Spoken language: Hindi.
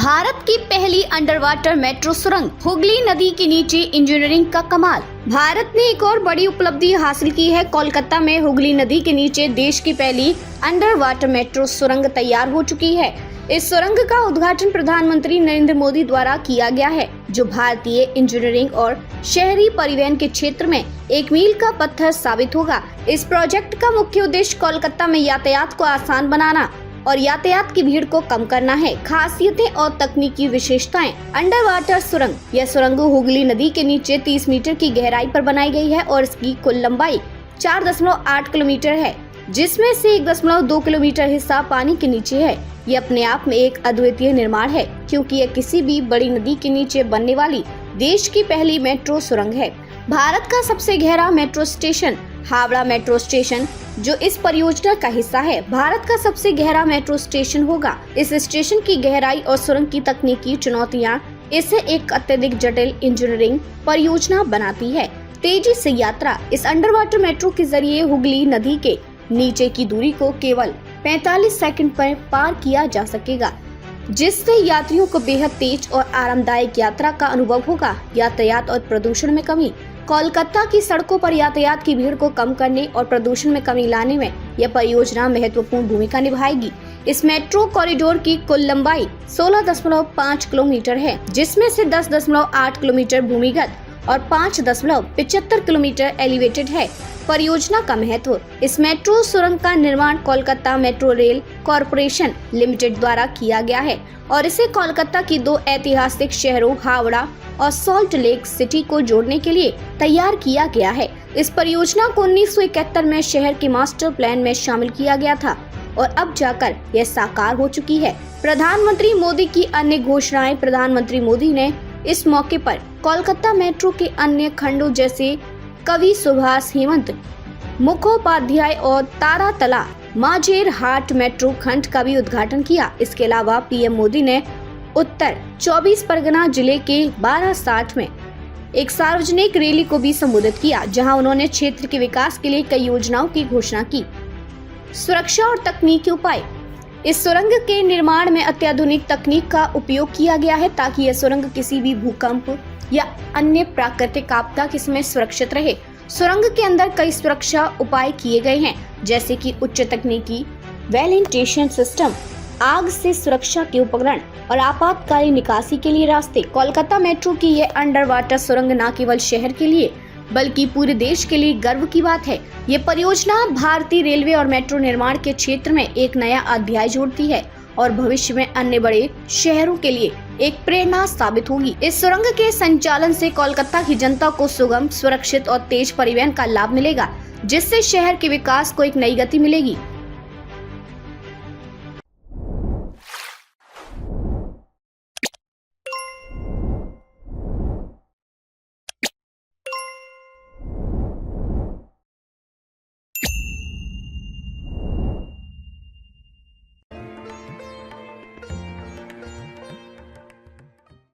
भारत की पहली अंडर वाटर मेट्रो सुरंग हुगली नदी के नीचे इंजीनियरिंग का कमाल। भारत ने एक और बड़ी उपलब्धि हासिल की है। कोलकाता में हुगली नदी के नीचे देश की पहली अंडर वाटर मेट्रो सुरंग तैयार हो चुकी है। इस सुरंग का उद्घाटन प्रधानमंत्री नरेंद्र मोदी द्वारा किया गया है, जो भारतीय इंजीनियरिंग और शहरी परिवहन के क्षेत्र में एक मील का पत्थर साबित होगा। इस प्रोजेक्ट का मुख्य उद्देश्य कोलकाता में यातायात को आसान बनाना और यातायात की भीड़ को कम करना है। खासियतें और तकनीकी विशेषताएं। अंडर वाटर सुरंग। यह सुरंग हुगली नदी के नीचे 30 मीटर की गहराई पर बनाई गई है और इसकी कुल लंबाई 4.8 किलोमीटर है, जिसमें से 1.2 किलोमीटर हिस्सा पानी के नीचे है। ये अपने आप में एक अद्वितीय निर्माण है, क्योंकि यह किसी भी बड़ी नदी के नीचे बनने वाली देश की पहली मेट्रो सुरंग है। भारत का सबसे गहरा metro station Howrah metro station, जो इस परियोजना का हिस्सा है, भारत का सबसे गहरा मेट्रो स्टेशन होगा। इस स्टेशन की गहराई और सुरंग की तकनीकी चुनौतियां इसे एक अत्यधिक जटिल इंजीनियरिंग परियोजना बनाती है। तेजी से यात्रा। इस अंडर वाटर मेट्रो के जरिए हुगली नदी के नीचे की दूरी को केवल 45 सेकंड पर पार किया जा सकेगा, जिससे यात्रियों को बेहद तेज और आरामदायक यात्रा का अनुभव होगा। यातायात और प्रदूषण में कमी। कोलकाता की सड़कों पर यातायात की भीड़ को कम करने और प्रदूषण में कमी लाने में यह परियोजना महत्वपूर्ण भूमिका निभाएगी। इस मेट्रो कॉरिडोर की कुल लंबाई 16.5 किलोमीटर है, जिसमें से 10.8 किलोमीटर भूमिगत और 5.75 किलोमीटर एलिवेटेड है। परियोजना का महत्व। इस मेट्रो सुरंग का निर्माण Kolkata metro rail corporation limited द्वारा किया गया है और इसे कोलकाता की दो ऐतिहासिक शहरों हावड़ा और सॉल्ट लेक सिटी को जोड़ने के लिए तैयार किया गया है। इस परियोजना को 1971 में शहर के मास्टर प्लान में शामिल किया गया था और अब जाकर यह साकार हो चुकी है। प्रधानमंत्री मोदी की अन्य घोषणाएं। प्रधानमंत्री मोदी ने इस मौके पर कोलकाता मेट्रो के अन्य खंडों जैसे कवि सुभाष हेमंत मुखोपाध्याय और तारातला माजेर हाट मेट्रो खंड का भी उद्घाटन किया। इसके अलावा पीएम मोदी ने उत्तर 24 परगना जिले के 1260 में एक सार्वजनिक रैली को भी संबोधित किया, जहां उन्होंने क्षेत्र के विकास के लिए कई योजनाओं की घोषणा की। सुरक्षा और तकनीकी उपाय। इस सुरंग के निर्माण में अत्याधुनिक तकनीक का उपयोग किया गया है, ताकि यह सुरंग किसी भी भूकंप या अन्य प्राकृतिक आपदा में सुरक्षित रहे। सुरंग के अंदर कई सुरक्षा उपाय किए गए हैं, जैसे कि उच्च तकनीकी वेंटिलेशन सिस्टम, आग से सुरक्षा के उपकरण और आपातकालीन निकासी के लिए रास्ते। कोलकाता मेट्रो की यह अंडर वाटर सुरंग न केवल शहर के लिए बल्कि पूरे देश के लिए गर्व की बात है। ये परियोजना भारतीय रेलवे और मेट्रो निर्माण के क्षेत्र में एक नया अध्याय जोड़ती है और भविष्य में अन्य बड़े शहरों के लिए एक प्रेरणा साबित होगी। इस सुरंग के संचालन से कोलकाता की जनता को सुगम, सुरक्षित और तेज परिवहन का लाभ मिलेगा, जिससे शहर के विकास को एक नई गति मिलेगी।